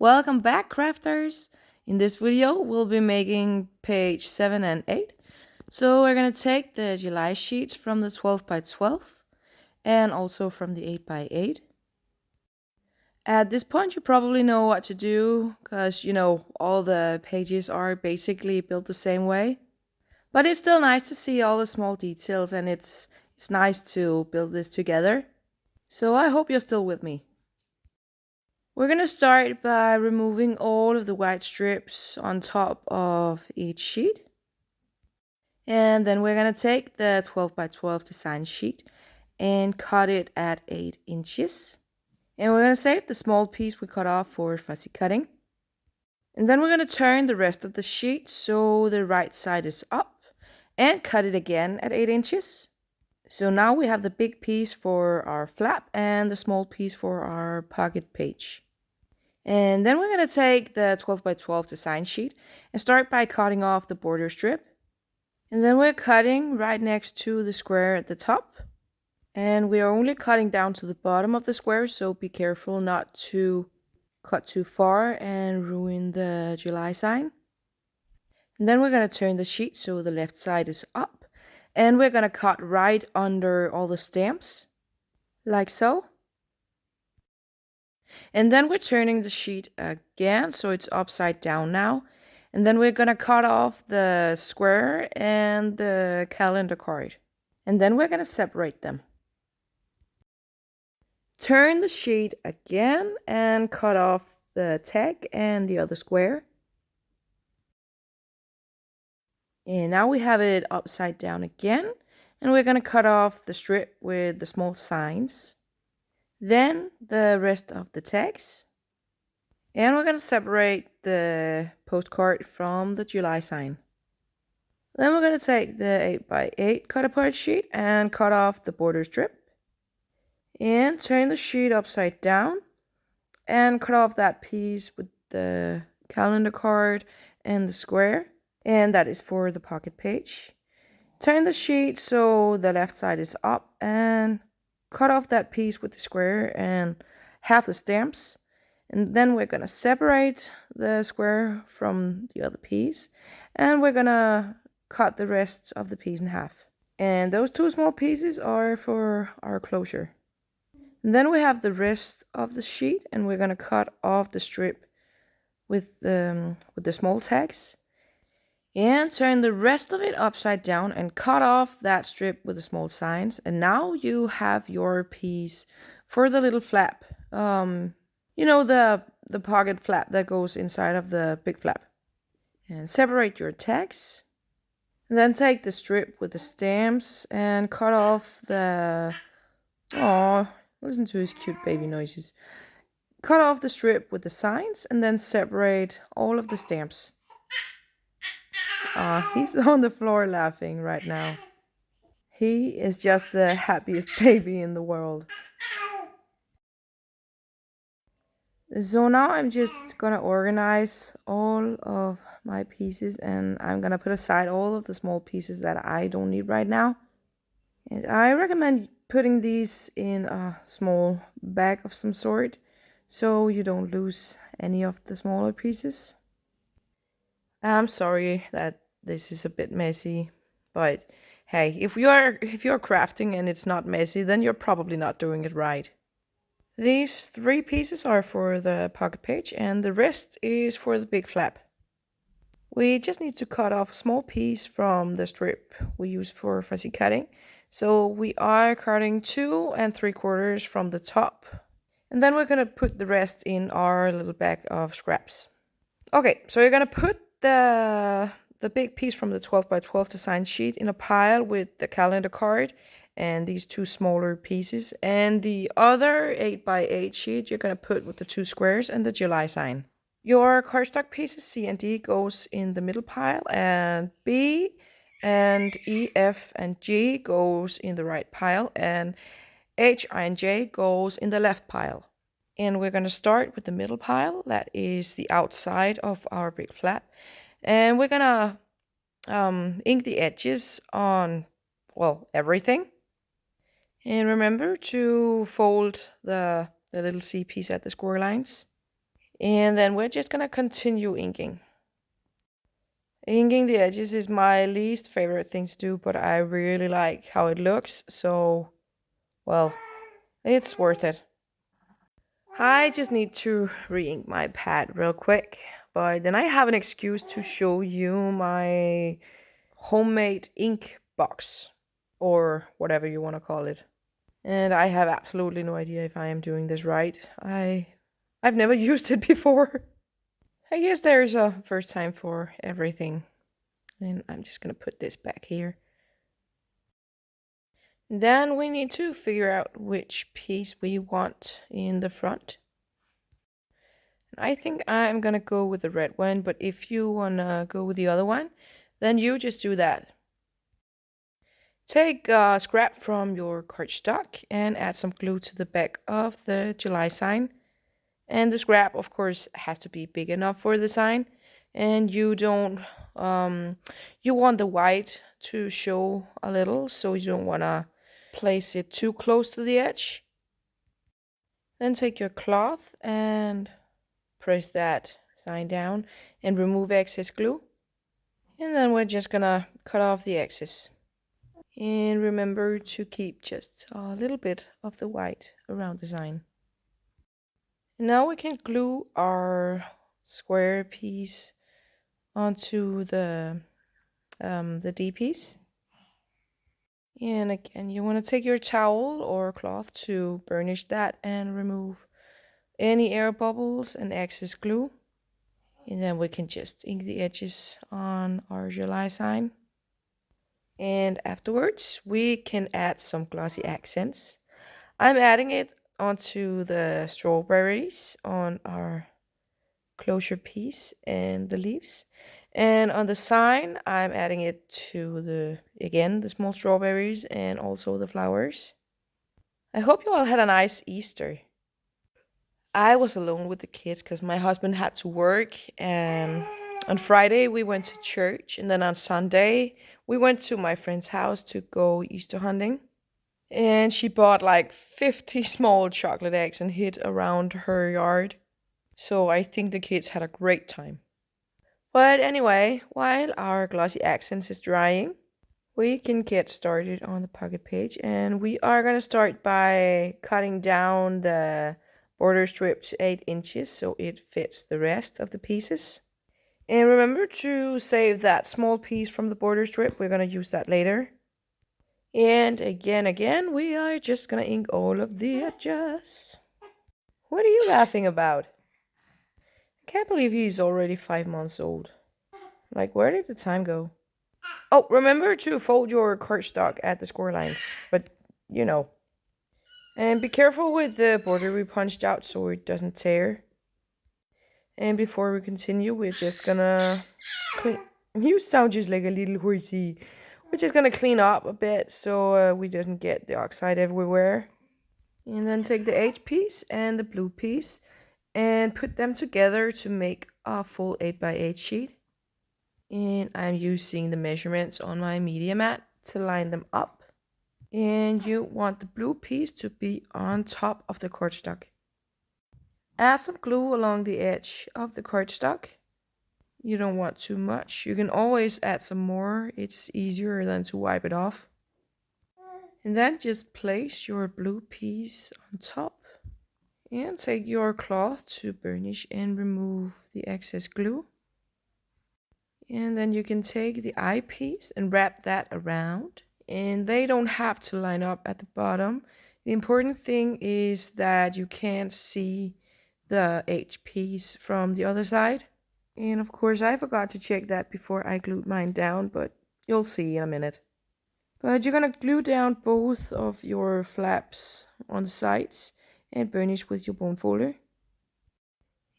Welcome back, crafters! In this video, we'll be making page 7 and 8. So we're going to take the July sheets from the 12 by 12 and also from the 8 by 8. At this point, you probably know what to do because, all the pages are basically built the same way. But it's still nice to see all the small details, and it's nice to build this together. So I hope you're still with me. We're going to start by removing all of the white strips on top of each sheet. And then we're going to take the 12 by 12 design sheet and cut it at 8 inches. And we're going to save the small piece we cut off for fussy cutting. And then we're going to turn the rest of the sheet so the right side is up and cut it again at 8 inches. So now we have the big piece for our flap and the small piece for our pocket page. And then we're going to take the 12 by 12 design sheet and start by cutting off the border strip. And then we're cutting right next to the square at the top. And we are only cutting down to the bottom of the square, so be careful not to cut too far and ruin the July sign. And then we're going to turn the sheet so the left side is up. And we're going to cut right under all the stamps, like so. And then we're turning the sheet again, so it's upside down now. And then we're going to cut off the square and the calendar card. And then we're going to separate them. Turn the sheet again and cut off the tag and the other square. And now we have it upside down again. And we're going to cut off the strip with the small signs. Then the rest of the tags. And we're going to separate the postcard from the July sign. Then we're going to take the 8 by 8 cut apart sheet and cut off the border strip. And turn the sheet upside down and cut off that piece with the calendar card and the square. And that is for the pocket page. Turn the sheet so the left side is up and cut off that piece with the square and half the stamps. And then we're going to separate the square from the other piece. And we're going to cut the rest of the piece in half. And those two small pieces are for our closure. And then we have the rest of the sheet, and we're going to cut off the strip with the small tags. And turn the rest of it upside down and cut off that strip with the small signs. And now you have your piece for the little flap. The pocket flap that goes inside of the big flap. And separate your tags. And then take the strip with the stamps and cut off the... Oh, listen to his cute baby noises. Cut off the strip with the signs and then separate all of the stamps. He's on the floor laughing right now. He is just the happiest baby in the world. So now I'm just gonna organize all of my pieces, and I'm gonna put aside all of the small pieces that I don't need right now. And I recommend putting these in a small bag of some sort so you don't lose any of the smaller pieces. I'm sorry that this is a bit messy, but hey, if you're crafting and it's not messy, then you're probably not doing it right. These 3 pieces are for the pocket page and the rest is for the big flap. We just need to cut off a small piece from the strip we use for fussy cutting. So we are cutting 2 3/4 from the top. And then we're going to put the rest in our little bag of scraps. Okay, so you're going to put the big piece from the 12 by 12 design sheet in a pile with the calendar card and these 2 smaller pieces. And the other 8 by 8 sheet you're going to put with the 2 squares and the July sign. Your cardstock pieces C and D goes in the middle pile, and B and E, F, and G goes in the right pile, and H, I, and J goes in the left pile. And we're going to start with the middle pile. That is the outside of our big flap. And we're going to ink the edges on, everything. And remember to fold the little C piece at the score lines. And then we're just gonna continue inking. Inking the edges is my least favorite thing to do, but I really like how it looks, so, well, it's worth it. I just need to re-ink my pad real quick, but then I have an excuse to show you my homemade ink box, or whatever you want to call it. And I have absolutely no idea if I am doing this right. I've never used it before. I guess there's a first time for everything. And I'm just gonna put this back here. Then we need to figure out which piece we want in the front. I think I'm gonna go with the red one, but if you wanna go with the other one, then you just do that. Take a scrap from your cardstock and add some glue to the back of the July sign. And the scrap, of course, has to be big enough for the sign. And you don't, you want the white to show a little, so you don't wanna place it too close to the edge. Then take your cloth and press that sign down and remove excess glue. And then we're just gonna cut off the excess. And remember to keep just a little bit of the white around the sign. And now we can glue our square piece onto the D piece. And again, you want to take your towel or cloth to burnish that and remove any air bubbles and excess glue. And then we can just ink the edges on our July sign. And afterwards, we can add some glossy accents. I'm adding it onto the strawberries on our closure piece and the leaves. And on the sign, I'm adding it to the small strawberries and also the flowers. I hope you all had a nice Easter. I was alone with the kids because my husband had to work, and on Friday we went to church, and then on Sunday we went to my friend's house to go Easter hunting. And she bought like 50 small chocolate eggs and hid around her yard. So I think the kids had a great time. But anyway, while our glossy accents is drying, we can get started on the pocket page. And we are going to start by cutting down the border strip to 8 inches so it fits the rest of the pieces. And remember to save that small piece from the border strip. We're going to use that later. And again, we are just going to ink all of the edges. What are you laughing about? I can't believe he's already 5 months old. Like, where did the time go? Oh, remember to fold your cardstock at the score lines. But, you know. And be careful with the border we punched out so it doesn't tear. And before we continue, we're just gonna clean. You sound just like a little horsey. We're just gonna clean up a bit so we doesn't get the oxide everywhere. And then take the H piece and the blue piece and put them together to make a full 8x8 sheet. And I'm using the measurements on my media mat to line them up. And you want the blue piece to be on top of the cardstock. Add some glue along the edge of the cardstock. You don't want too much. You can always add some more. It's easier than to wipe it off. And then just place your blue piece on top. And take your cloth to burnish and remove the excess glue. And then you can take the eyepiece and wrap that around. And they don't have to line up at the bottom. The important thing is that you can't see the H piece from the other side. And of course I forgot to check that before I glued mine down, but you'll see in a minute. But you're gonna glue down both of your flaps on the sides and burnish with your bone folder.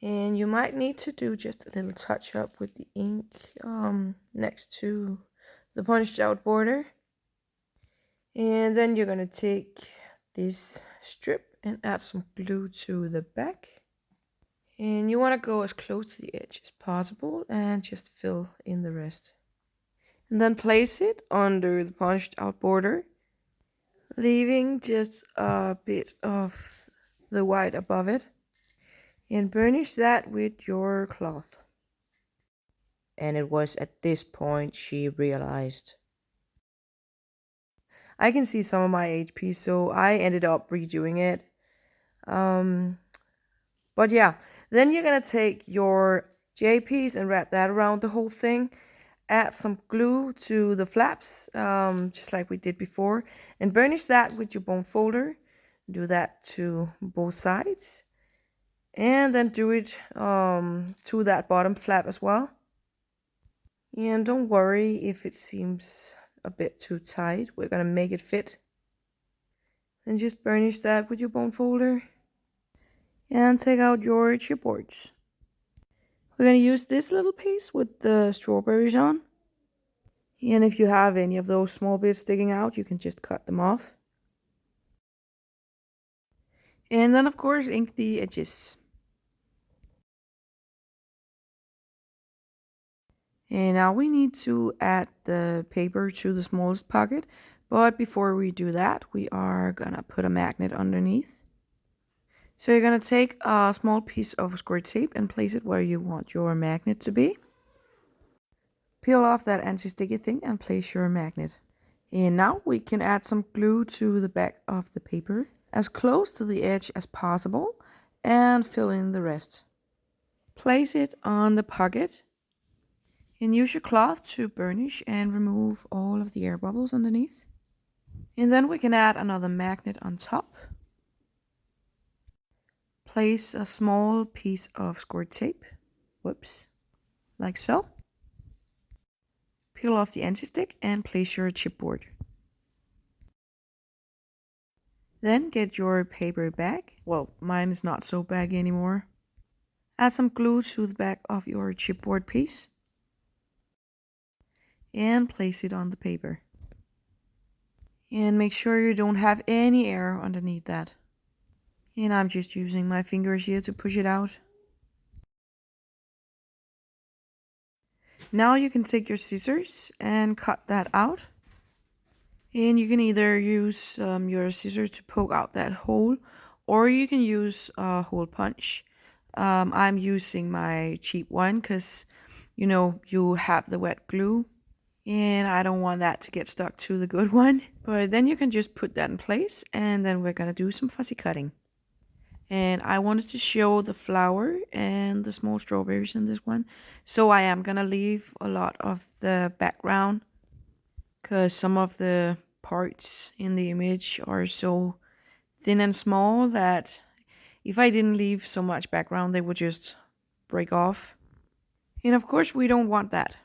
And you might need to do just a little touch up with the ink next to the punched out border. And then you're gonna take this strip and add some glue to the back. And you want to go as close to the edge as possible and just fill in the rest. And then place it under the punched out border, leaving just a bit of the white above it. and burnish that with your cloth. And it was at this point she realized. I can see some of my HP, so I ended up redoing it. But yeah, then you're gonna take your J piece and wrap that around the whole thing. Add some glue to the flaps, just like we did before, and burnish that with your bone folder. Do that to both sides, and then do it to that bottom flap as well. And don't worry if it seems a bit too tight. We're gonna make it fit. And just burnish that with your bone folder. And take out your chipboards. We're gonna use this little piece with the strawberries on. And if you have any of those small bits sticking out, you can just cut them off. And then of course ink the edges. And now we need to add the paper to the smallest pocket. But before we do that, we are gonna put a magnet underneath. So you're gonna take a small piece of square tape and place it where you want your magnet to be. Peel off that anti-sticky thing and place your magnet. And now we can add some glue to the back of the paper, as close to the edge as possible, and fill in the rest. Place it on the pocket and use your cloth to burnish and remove all of the air bubbles underneath. And then we can add another magnet on top. Place a small piece of scored tape, like so. Peel off the anti-stick and place your chipboard. Then get your paper bag. Well, mine is not so baggy anymore. Add some glue to the back of your chipboard piece. And place it on the paper. And make sure you don't have any air underneath that. And I'm just using my fingers here to push it out. Now you can take your scissors and cut that out. And you can either use your scissors to poke out that hole, or you can use a hole punch. I'm using my cheap one because, you know, you have the wet glue. And I don't want that to get stuck to the good one. But then you can just put that in place, and then we're gonna do some fussy cutting. And I wanted to show the flower and the small strawberries in this one. So I am gonna leave a lot of the background, because some of the parts in the image are so thin and small that if I didn't leave so much background, they would just break off. And of course we don't want that.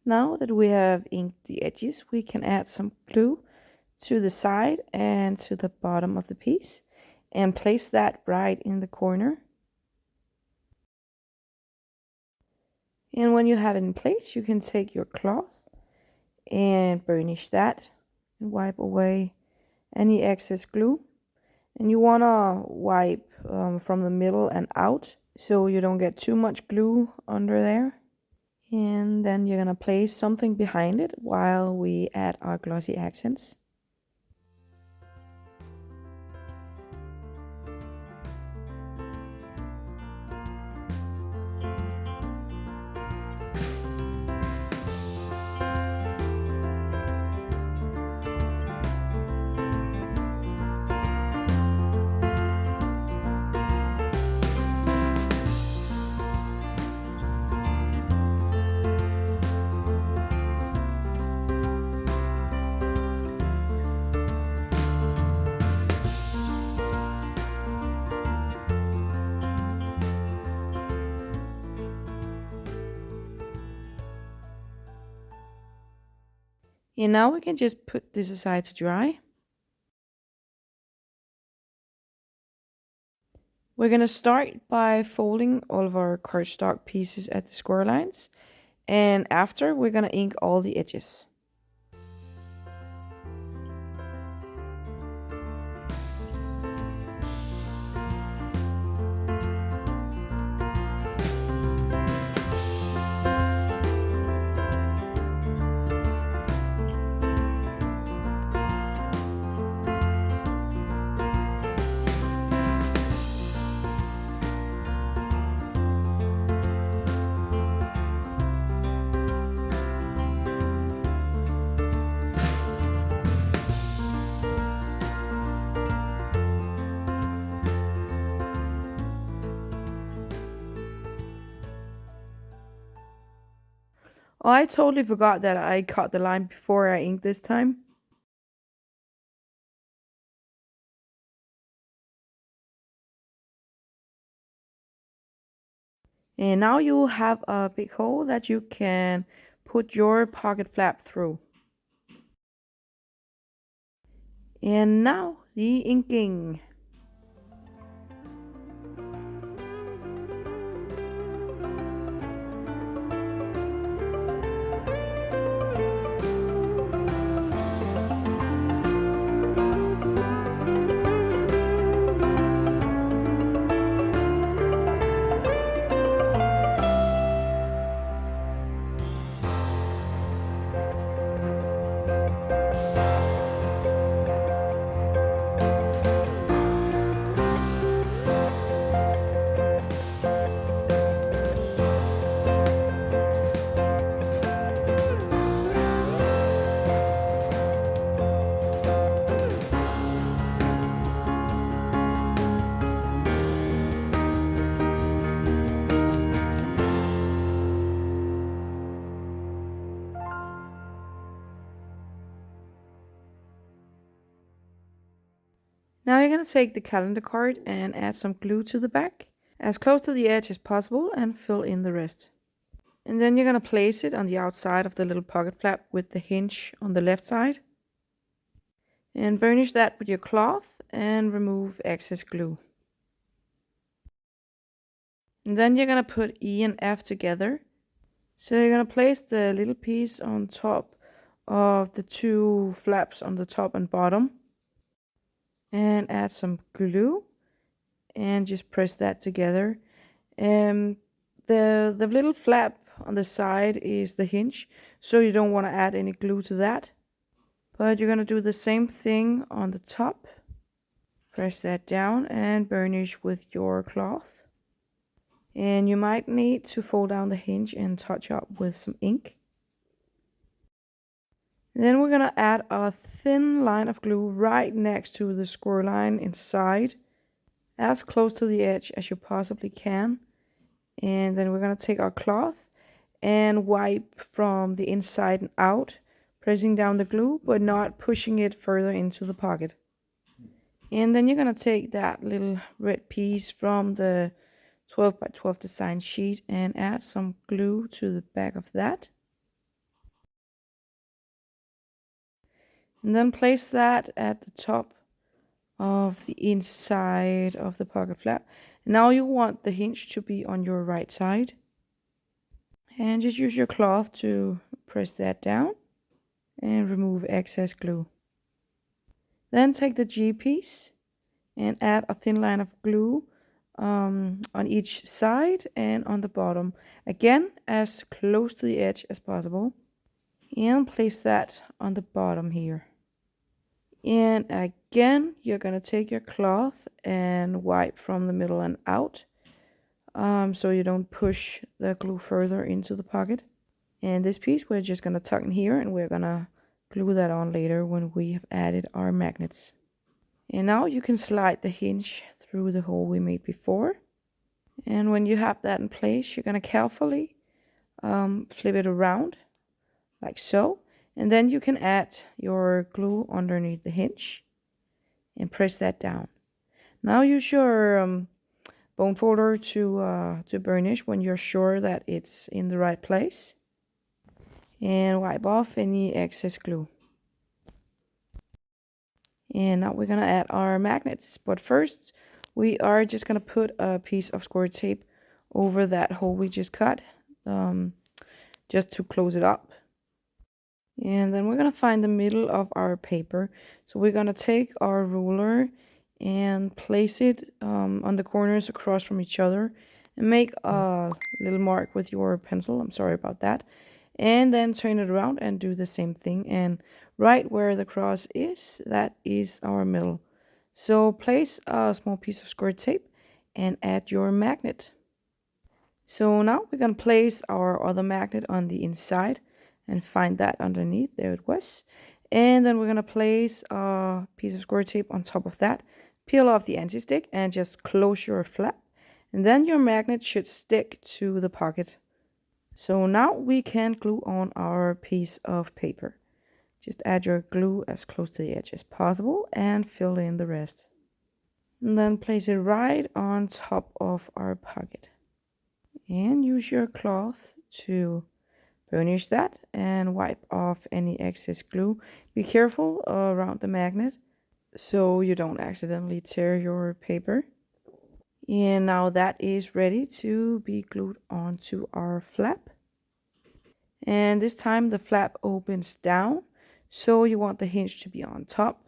Now that we have inked the edges, we can add some glue to the side and to the bottom of the piece and place that right in the corner. And when you have it in place, you can take your cloth and burnish that and wipe away any excess glue. And you want to wipe from the middle and out so you don't get too much glue under there. And then you're gonna place something behind it while we add our glossy accents. And now we can just put this aside to dry. We're going to start by folding all of our cardstock pieces at the score lines. And after, we're going to ink all the edges. Oh, I totally forgot that I cut the line before I inked this time. And now you have a big hole that you can put your pocket flap through. And now the inking. Now you're going to take the calendar card and add some glue to the back, as close to the edge as possible, and fill in the rest. And then you're going to place it on the outside of the little pocket flap with the hinge on the left side. And burnish that with your cloth and remove excess glue. And then you're going to put E and F together. So you're going to place the little piece on top of the two flaps on the top and bottom. And add some glue. And just press that together. The little flap on the side is the hinge. So you don't want to add any glue to that. But you're going to do the same thing on the top. Press that down and burnish with your cloth. And you might need to fold down the hinge and touch up with some ink. And then we're going to add a thin line of glue right next to the score line inside, as close to the edge as you possibly can. And then we're going to take our cloth and wipe from the inside and out, pressing down the glue but not pushing it further into the pocket. And then you're going to take that little red piece from the 12 by 12 design sheet and add some glue to the back of that. And then place that at the top of the inside of the pocket flap. Now you want the hinge to be on your right side. And just use your cloth to press that down and remove excess glue. Then take the G piece and add a thin line of glue on each side and on the bottom. Again, as close to the edge as possible. And place that on the bottom here. And again, you're going to take your cloth and wipe from the middle and out. So you don't push the glue further into the pocket. And this piece we're just going to tuck in here, and we're going to glue that on later when we have added our magnets. And now you can slide the hinge through the hole we made before. And when you have that in place, you're going to carefully flip it around like so. And then you can add your glue underneath the hinge and press that down. Now use your bone folder to burnish when you're sure that it's in the right place. and wipe off any excess glue. And now we're gonna add our magnets, but first we are just gonna put a piece of score tape over that hole we just cut, just to close it up. And then we're gonna find the middle of our paper. So we're gonna take our ruler and place it on the corners across from each other and make a little mark with your pencil. I'm sorry about that. And then turn it around and do the same thing. And right where the cross is, that is our middle. So place a small piece of score tape and add your magnet. So now we're going to place our other magnet on the inside and find that underneath. There it was. And then we're going to place a piece of score tape on top of that. Peel off the anti-stick and just close your flap. And then your magnet should stick to the pocket. So now we can glue on our piece of paper. Just add your glue as close to the edge as possible and fill in the rest. And then place it right on top of our pocket. And use your cloth to burnish that and wipe off any excess glue. Be careful around the magnet so you don't accidentally tear your paper. And now that is ready to be glued onto our flap. And this time the flap opens down, so you want the hinge to be on top.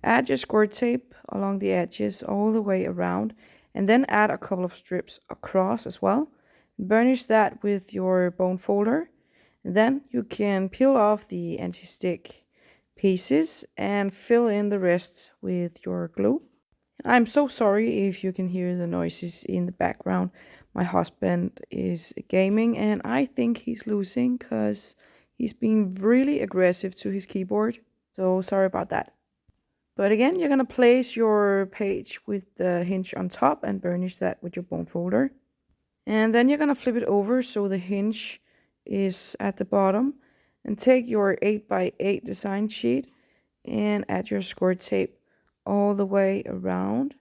Add your score tape along the edges all the way around, and then add a couple of strips across as well. Burnish that with your bone folder. And then you can peel off the anti-stick pieces and fill in the rest with your glue. I'm so sorry if you can hear the noises in the background. My husband is gaming and I think he's losing because he's being really aggressive to his keyboard. So sorry about that. But again, you're going to place your page with the hinge on top and burnish that with your bone folder. And then you're going to flip it over so the hinge is at the bottom. And take your 8x8 design sheet and add your score tape all the way around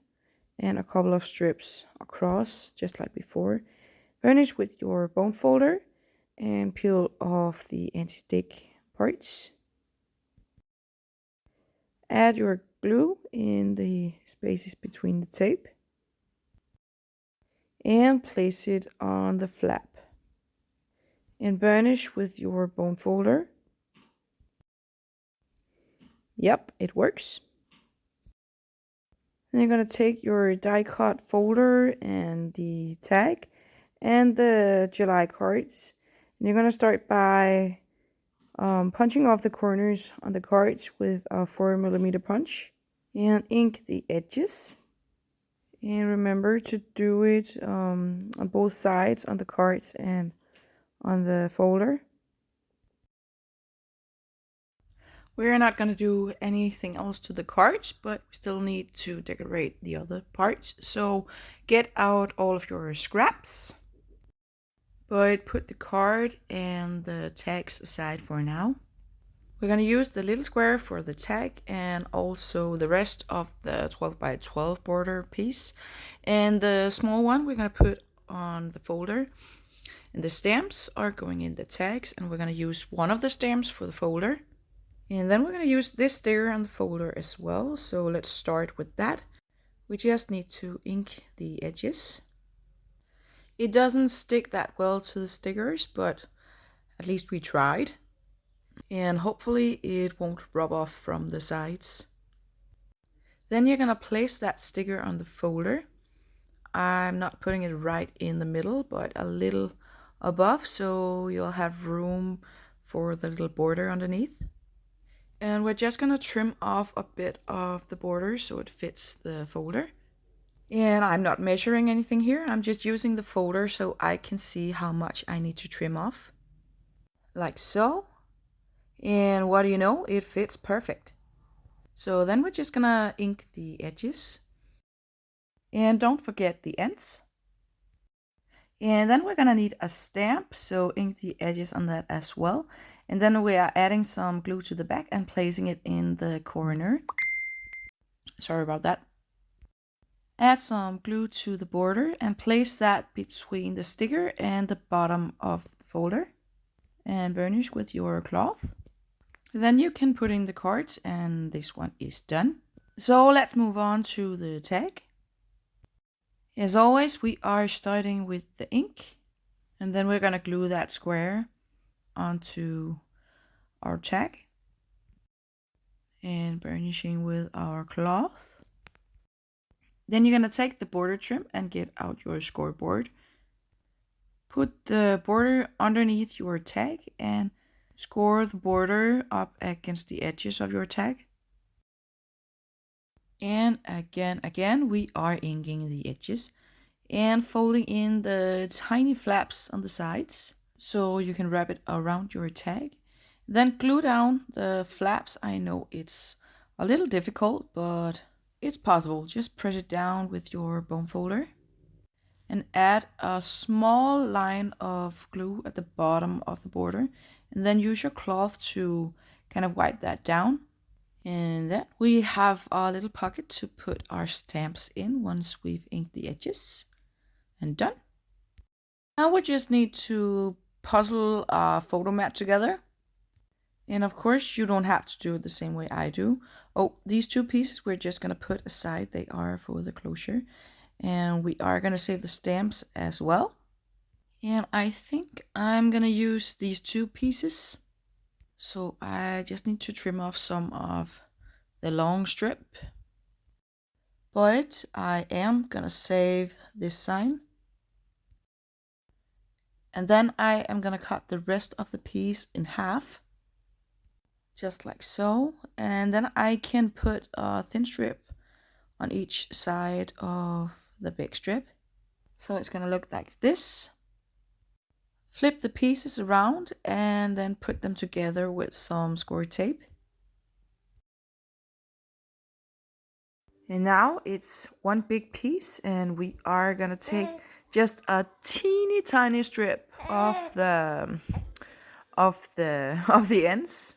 and a couple of strips across, just like before. Burnish with your bone folder and peel off the anti-stick parts. Add your glue in the spaces between the tape and place it on the flap. And burnish with your bone folder. Yep, it works. And you're going to take your die cut folder and the tag and the July cards. And you're going to start by punching off the corners on the cards with a 4mm punch. And ink the edges. And remember to do it on both sides, on the cards and on the folder. We're not going to do anything else to the cards, but we still need to decorate the other parts. So get out all of your scraps, but put the card and the tags aside for now. We're going to use the little square for the tag and also the rest of the 12x12 border piece. And the small one we're going to put on the folder. And the stamps are going in the tags, and we're going to use one of the stamps for the folder. And then we're going to use this sticker on the folder as well. So let's start with that. We just need to ink the edges. It doesn't stick that well to the stickers, but at least we tried. And hopefully it won't rub off from the sides. Then you're going to place that sticker on the folder. I'm not putting it right in the middle, but a little above, so you'll have room for the little border underneath. And we're just going to trim off a bit of the border so it fits the folder. And I'm not measuring anything here. I'm just using the folder so I can see how much I need to trim off. Like so. And what do you know? It fits perfect. So then we're just going to ink the edges. And don't forget the ends. And then we're going to need a stamp, so ink the edges on that as well. And then we are adding some glue to the back and placing it in the corner. Sorry about that. Add some glue to the border and place that between the sticker and the bottom of the folder. and burnish with your cloth. Then you can put in the cards, and this one is done. So let's move on to the tag. As always, we are starting with the ink, and then we're gonna glue that square onto our tag and burnishing with our cloth. Then you're gonna take the border trim and get out your scoreboard. Put the border underneath your tag and score the border up against the edges of your tag. And again, we are inking the edges and folding in the tiny flaps on the sides so you can wrap it around your tag. Then glue down the flaps. I know it's a little difficult, but it's possible. Just press it down with your bone folder and add a small line of glue at the bottom of the border, and then use your cloth to kind of wipe that down. And then we have a little pocket to put our stamps in once we've inked the edges. And done. Now we just need to puzzle a photo mat together. And of course, you don't have to do it the same way I do. Oh, these two pieces we're just gonna put aside. They are for the closure. And we are gonna save the stamps as well. And I think I'm gonna use these two pieces. So I just need to trim off some of the long strip. But I am gonna save this sign. And then I am gonna cut the rest of the piece in half. Just like so. And then I can put a thin strip on each side of the big strip. So it's gonna look like this. Flip the pieces around and then put them together with some score tape. And now it's one big piece, and we are gonna take just a teeny tiny strip of the ends,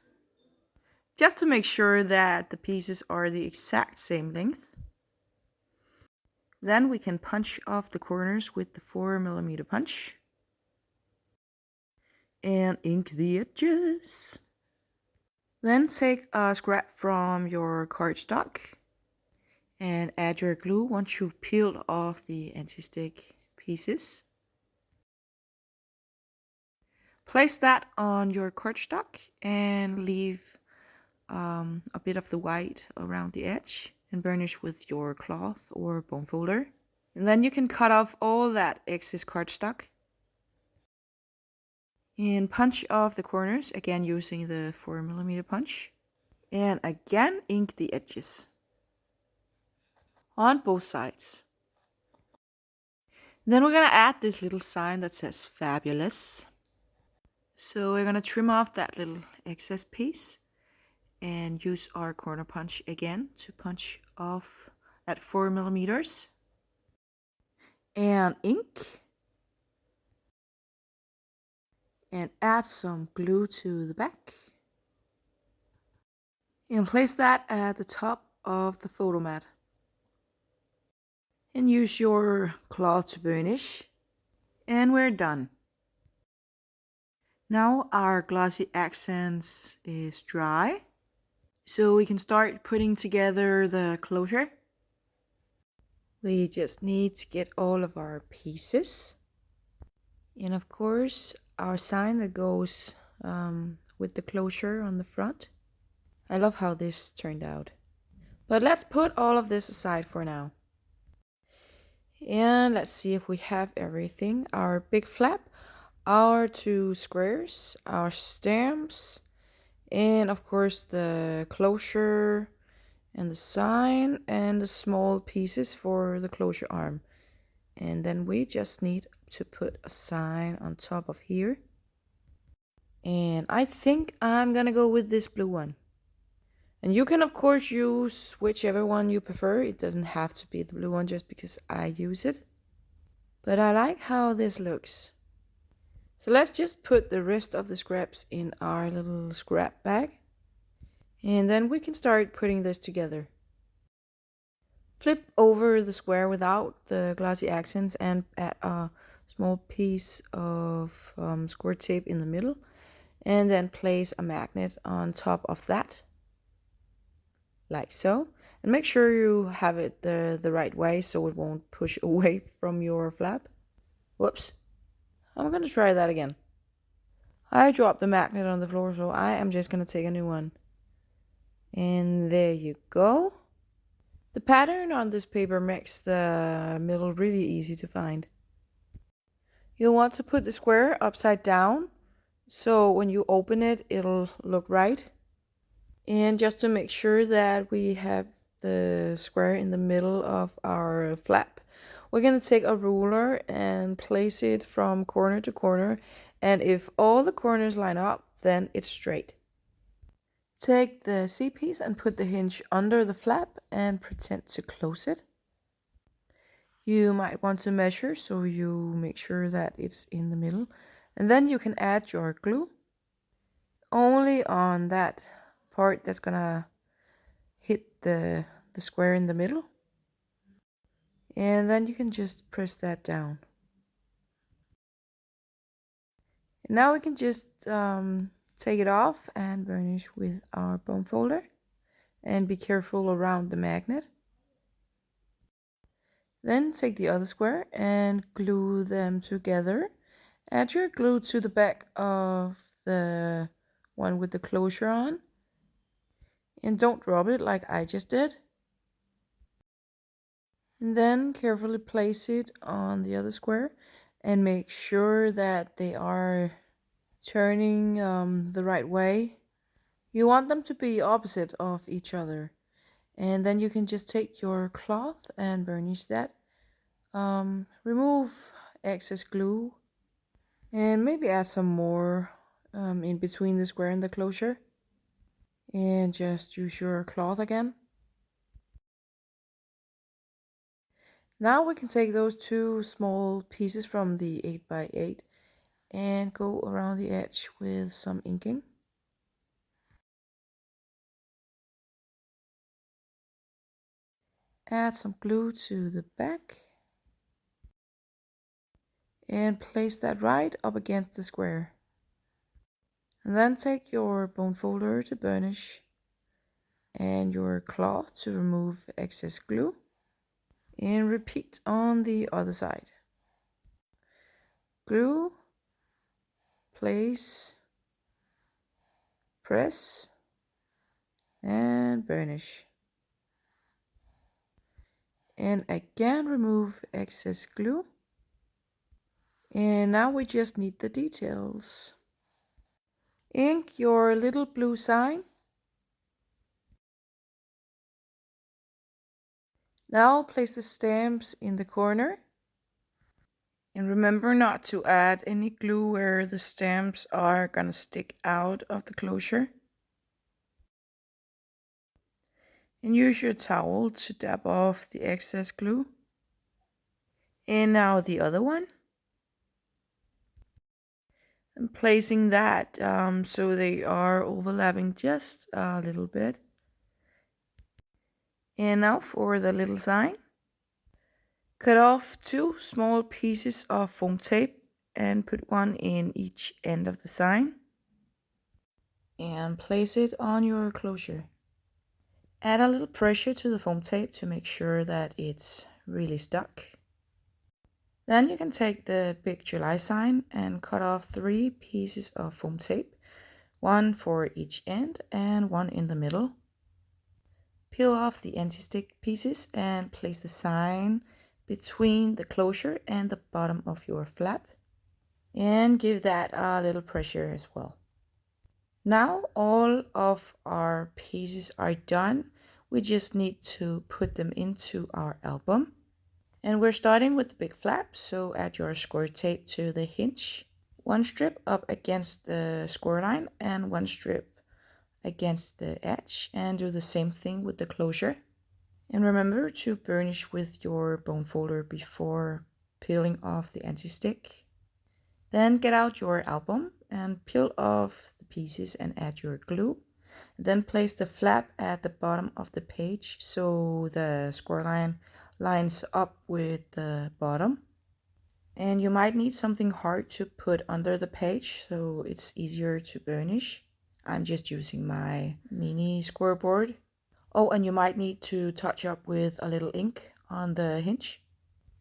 just to make sure that the pieces are the exact same length. Then we can punch off the corners with the 4mm punch and ink the edges. Then take a scrap from your cardstock and add your glue once you've peeled off the anti-stick pieces. Place that on your cardstock and leave a bit of the white around the edge and burnish with your cloth or bone folder. And then you can cut off all that excess cardstock and punch off the corners, again using the 4mm punch. And again ink the edges on both sides. Then we're gonna add this little sign that says fabulous. So we're gonna trim off that little excess piece and use our corner punch again to punch off at 4mm. And ink. And add some glue to the back. And place that at the top of the photo mat. And use your cloth to burnish. And we're done. Now our glossy accents is dry. So we can start putting together the closure. We just need to get all of our pieces. And of course, our sign that goes with the closure on the front. I love how this turned out. But let's put all of this aside for now. And let's see if we have everything. Our big flap, our two squares, our stamps, and of course the closure and the sign and the small pieces for the closure arm. And then we just need to put a sign on top of here. And I think I'm gonna go with this blue one. And you can of course use whichever one you prefer. It doesn't have to be the blue one just because I use it. But I like how this looks. So let's just put the rest of the scraps in our little scrap bag. And then we can start putting this together. Flip over the square without the glossy accents and add a small piece of score tape in the middle. and then place a magnet on top of that, like so. And make sure you have it the right way so it won't push away from your flap. Whoops. I'm gonna try that again. I dropped the magnet on the floor, so I am just gonna take a new one. And there you go. The pattern on this paper makes the middle really easy to find. You'll want to put the square upside down, so when you open it, it'll look right. And just to make sure that we have the square in the middle of our flap, we're going to take a ruler and place it from corner to corner. And if all the corners line up, then it's straight. Take the C-piece and put the hinge under the flap and pretend to close it. You might want to measure so you make sure that it's in the middle. And then you can add your glue only on that part that's gonna hit the square in the middle. And then you can just press that down. And now we can just take it off and burnish with our bone folder. And be careful around the magnet. Then take the other square and glue them together. Add your glue to the back of the one with the closure on. And don't drop it like I just did. And then carefully place it on the other square and make sure that they are turning the right way. You want them to be opposite of each other. And then you can just take your cloth and burnish that. Remove excess glue and maybe add some more in between the square and the closure. And just use your cloth again. Now we can take those two small pieces from the 8x8 and go around the edge with some inking. Add some glue to the back and place that right up against the square. And then take your bone folder to burnish and your cloth to remove excess glue. And repeat on the other side. Glue, place, press, and burnish. And again remove excess glue. And now we just need the details. Ink your little blue sign. Now place the stamps in the corner. And remember not to add any glue where the stamps are gonna stick out of the closure. And use your towel to dab off the excess glue. And now the other one. And placing that so they are overlapping just a little bit. And now for the little sign. Cut off 2 small pieces of foam tape and put one in each end of the sign. And place it on your closure. Add a little pressure to the foam tape to make sure that it's really stuck. Then you can take the big July sign and cut off 3 pieces of foam tape, 1 for each end and 1 in the middle. Peel off the anti-stick pieces and place the sign between the closure and the bottom of your flap. And give that a little pressure as well. Now all of our pieces are done. We just need to put them into our album. And we're starting with the big flap, so add your score tape to the hinge. 1 strip up against the score line and 1 strip against the edge, and do the same thing with the closure. And remember to burnish with your bone folder before peeling off the anti-stick. Then get out your album and peel off the pieces and add your glue. Then place the flap at the bottom of the page so the score line lines up with the bottom. And you might need something hard to put under the page so it's easier to burnish. I'm just using my mini scoreboard. Oh, and you might need to touch up with a little ink on the hinge.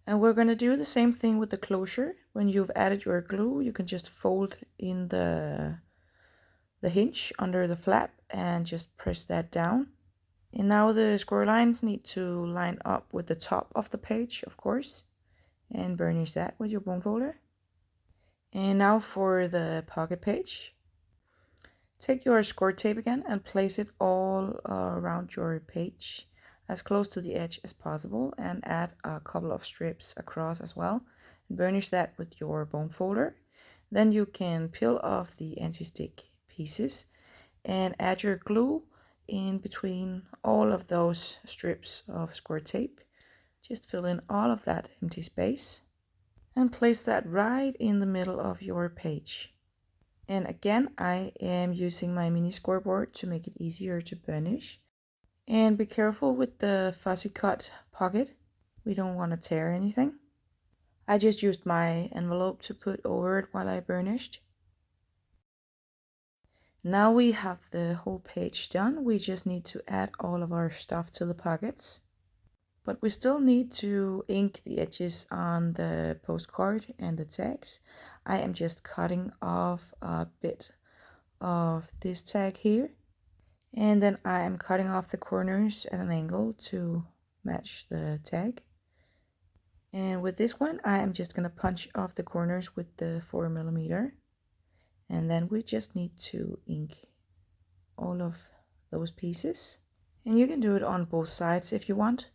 And we're going to do the same thing with the closure. When you've added your glue, you can just fold in the hinge under the flap and just press that down. And now the score lines need to line up with the top of the page, of course, and burnish that with your bone folder. And now for the pocket page. Take your score tape again and place it all around your page as close to the edge as possible, and add a couple of strips across as well. And burnish that with your bone folder. Then you can peel off the anti-stick pieces and add your glue in between all of those strips of score tape. Just fill in all of that empty space and place that right in the middle of your page. And again, I am using my mini scoreboard to make it easier to burnish. And be careful with the fussy cut pocket. We don't want to tear anything. I just used my envelope to put over it while I burnished. Now we have the whole page done. We just need to add all of our stuff to the pockets. But we still need to ink the edges on the postcard and the tags. I am just cutting off a bit of this tag here. And then I am cutting off the corners at an angle to match the tag. And with this one, I am just going to punch off the corners with the 4mm. And then we just need to ink all of those pieces. And you can do it on both sides if you want.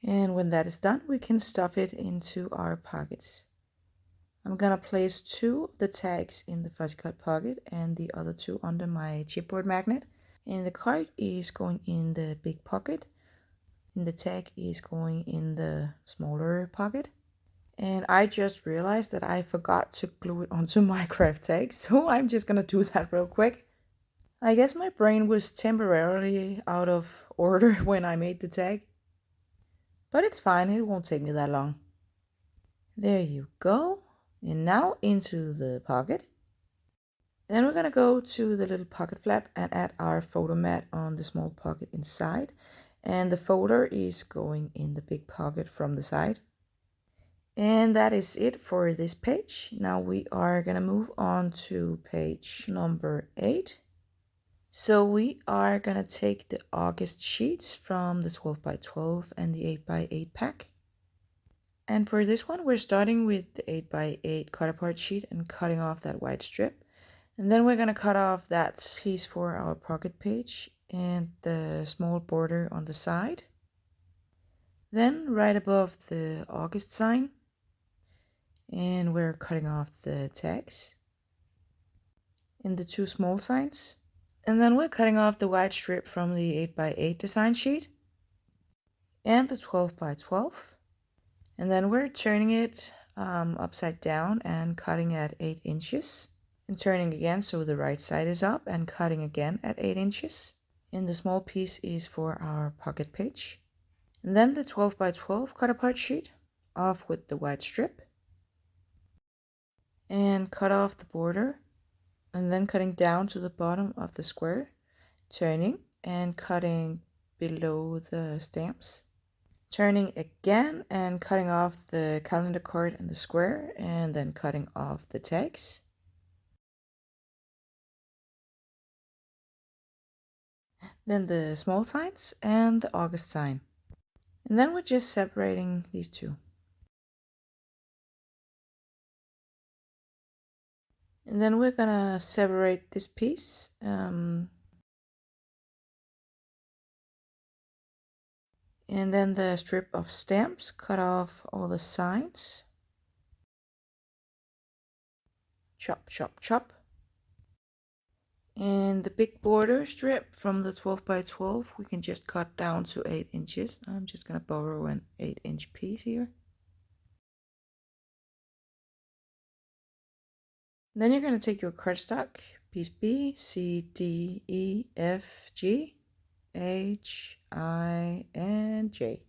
And when that is done, we can stuff it into our pockets. I'm gonna place 2 of the tags in the fuzzy cut pocket and the other 2 under my chipboard magnet. And the card is going in the big pocket, and the tag is going in the smaller pocket. And I just realized that I forgot to glue it onto my craft tag, so I'm just gonna do that real quick. I guess my brain was temporarily out of order when I made the tag. But it's fine, it won't take me that long. There you go. And now into the pocket. Then we're going to go to the little pocket flap and add our photo mat on the small pocket inside. And the folder is going in the big pocket from the side. And that is it for this page. Now we are going to move on to page number 8. So we are going to take the August sheets from the 12x12 and the 8x8 pack. And for this one, we're starting with the 8x8 cut apart sheet and cutting off that white strip. And then we're going to cut off that piece for our pocket page and the small border on the side. Then right above the August sign, and we're cutting off the tags and the 2 small signs. And then we're cutting off the white strip from the 8x8 design sheet and the 12x12. And then we're turning it upside down and cutting at 8 inches. And turning again so the right side is up and cutting again at 8 inches. And the small piece is for our pocket page. And then the 12x12 cut apart sheet off with the white strip. And cut off the border. And then cutting down to the bottom of the square, turning and cutting below the stamps. Turning again and cutting off the calendar card and the square, and then cutting off the tags. Then the small signs and the August sign. And then we're just separating these 2. And then we're gonna separate this piece. And then the strip of stamps, cut off all the signs. Chop, chop, chop. And the big border strip from the 12x12, we can just cut down to 8 inches. I'm just gonna borrow an 8-inch piece here. Then you're going to take your cardstock, piece B, C, D, E, F, G, H, I, and J.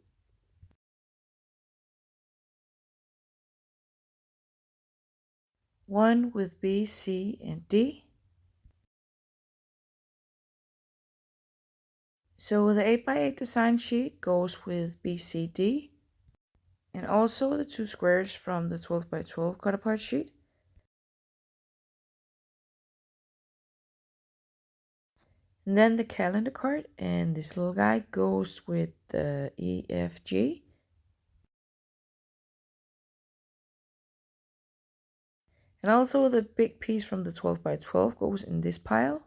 one with B, C, and D. So the 8x8 design sheet goes with B, C, D, and also the 2 squares from the 12x12 cut apart sheet. And then the calendar card, and this little guy goes with the E, F, G. And also the big piece from the 12x12 goes in this pile.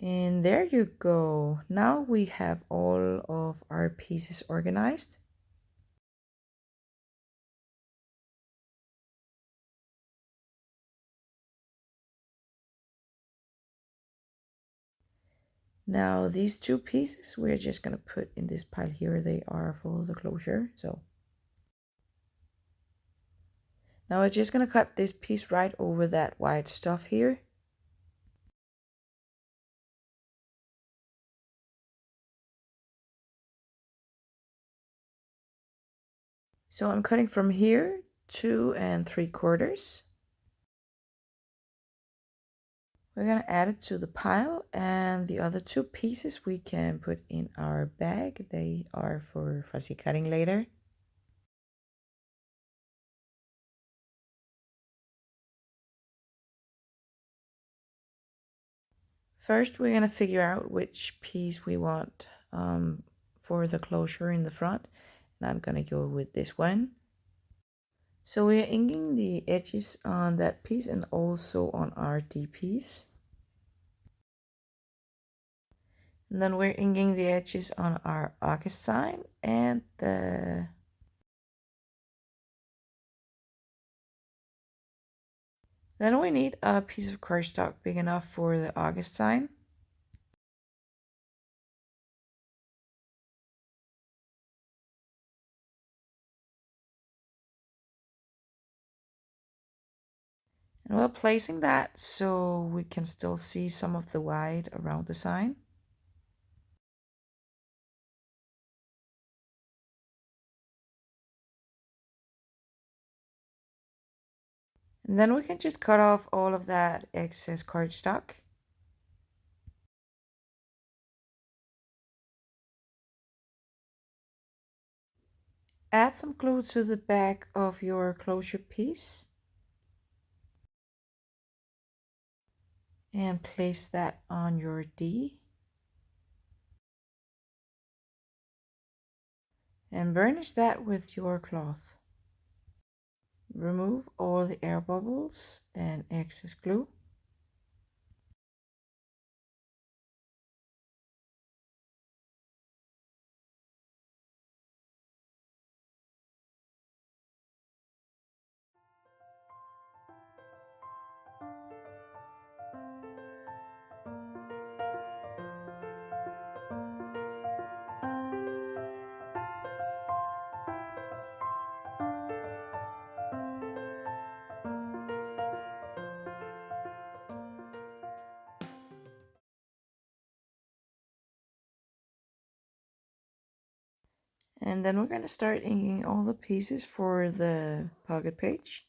And there you go. Now we have all of our pieces organized. Now these 2 pieces we're just gonna put in this pile here. They are for the closure. So now we're just gonna cut this piece right over that white stuff here. So I'm cutting from here 2 3/4. We're gonna add it to the pile, and the other 2 pieces we can put in our bag. They are for fussy cutting later. First, we're gonna figure out which piece we want for the closure in the front, and I'm gonna go with this one. So we're inking the edges on that piece and also on our D piece. And then we're inking the edges on our August sign and then we need a piece of cardstock big enough for the August sign. And we're placing that so we can still see some of the white around the sign. And then we can just cut off all of that excess cardstock. Add some glue to the back of your closure piece. And place that on your D. And burnish that with your cloth. Remove all the air bubbles and excess glue. And then we're going to start inking all the pieces for the pocket page.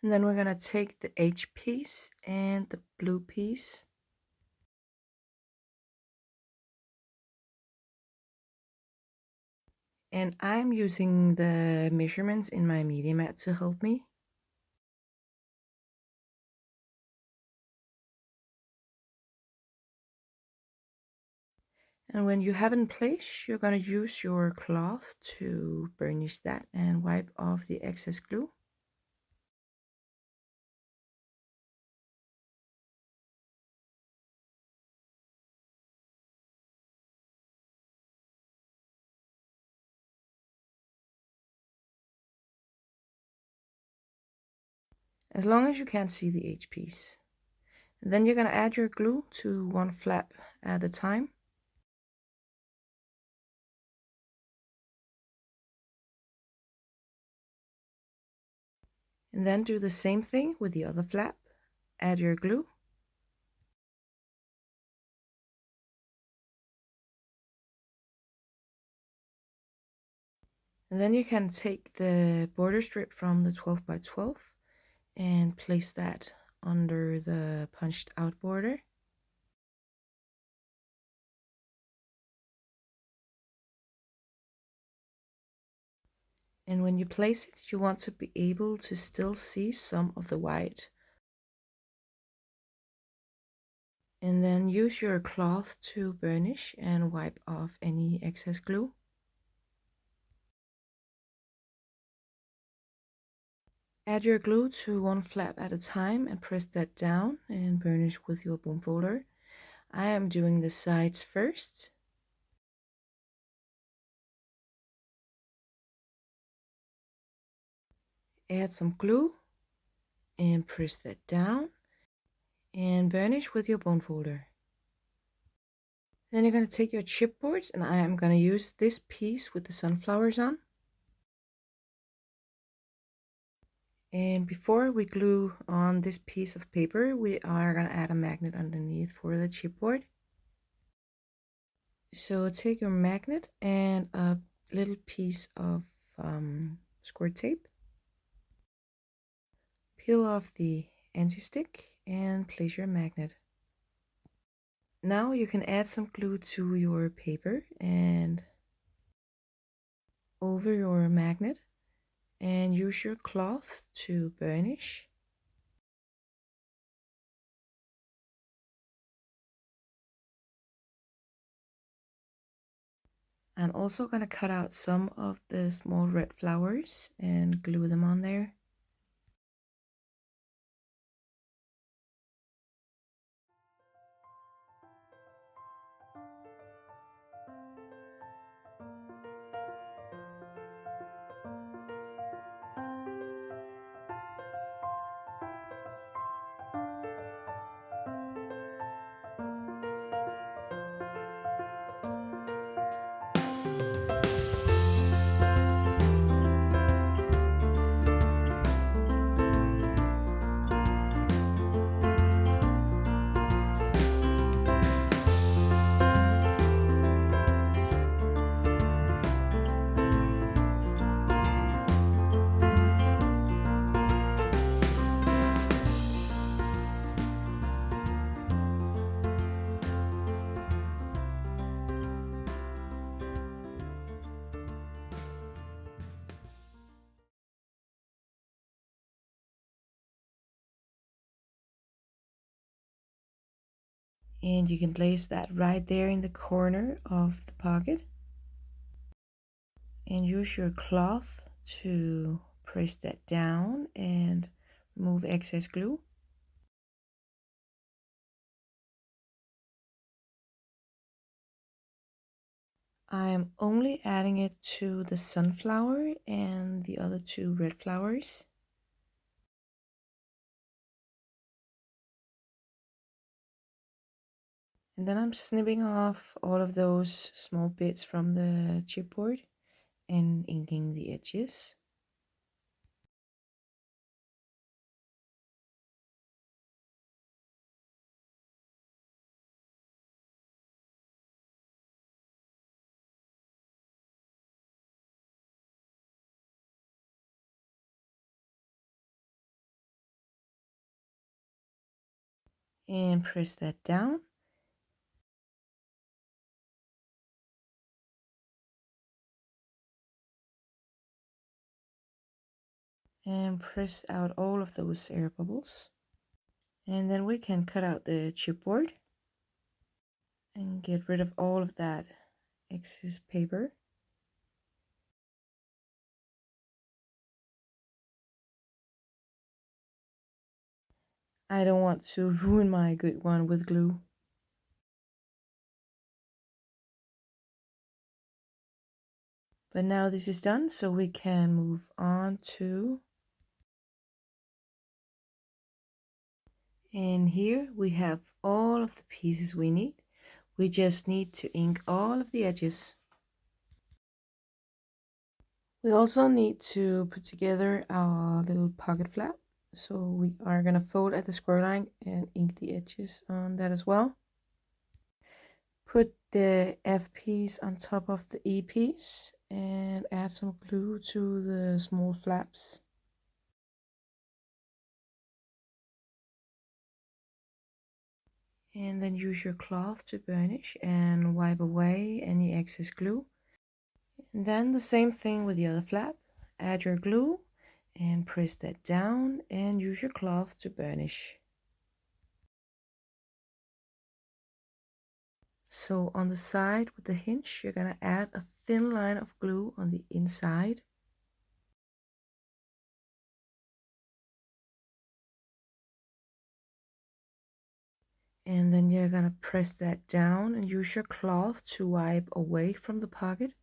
And then we're going to take the H piece and the blue piece. And I'm using the measurements in my media mat to help me. And when you have it in place, you're going to use your cloth to burnish that and wipe off the excess glue. as long as you can't see the H piece. And then you're going to add your glue to one flap at a time. And then do the same thing with the other flap. Add your glue. And then you can take the border strip from the 12 by 12 and place that under the punched out border. And when you place it, you want to be able to still see some of the white. And then use your cloth to burnish and wipe off any excess glue. Add your glue to one flap at a time and press that down and burnish with your bone folder. I am doing the sides first. Add some glue and press that down and burnish with your bone folder. Then you're going to take your chipboards, and I am going to use this piece with the sunflowers on. And before we glue on this piece of paper, we are going to add a magnet underneath for the chipboard. So take your magnet and a little piece of squirt tape. Peel off the anti-stick and place your magnet. Now you can add some glue to your paper and over your magnet and use your cloth to burnish. I'm also going to cut out some of the small red flowers and glue them on there. And you can place that right there in the corner of the pocket. And use your cloth to press that down and remove excess glue. I am only adding it to the sunflower and the other two red flowers. And then I'm snipping off all of those small bits from the chipboard and inking the edges. And press that down. And press out all of those air bubbles. And then we can cut out the chipboard and get rid of all of that excess paper. I don't want to ruin my good one with glue. But now this is done, so we can move on to And here we have all of the pieces we need. We just need to ink all of the edges. We also need to put together our little pocket flap. So we are gonna fold at the square line and ink the edges on that as well. Put the F piece on top of the E piece and add some glue to the small flaps. And then use your cloth to burnish and wipe away any excess glue. And then the same thing with the other flap. Add your glue and press that down and use your cloth to burnish. So on the side with the hinge, you're gonna add a thin line of glue on the inside. And then you're gonna press that down and use your cloth to wipe away from the pocket.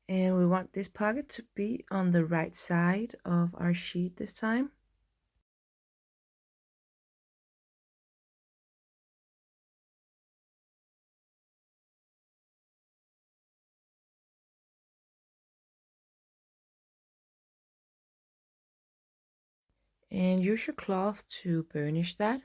And we want this pocket to be on the right side of our sheet this time. And use your cloth to burnish that.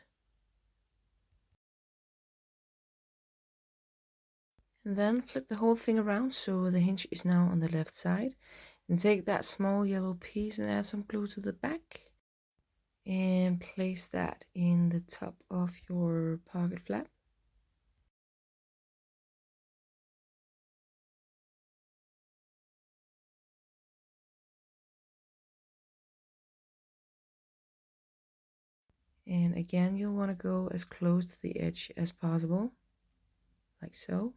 And then flip the whole thing around so the hinge is now on the left side. And take that small yellow piece and add some glue to the back. And place that in the top of your pocket flap. And again, you'll want to go as close to the edge as possible, like so.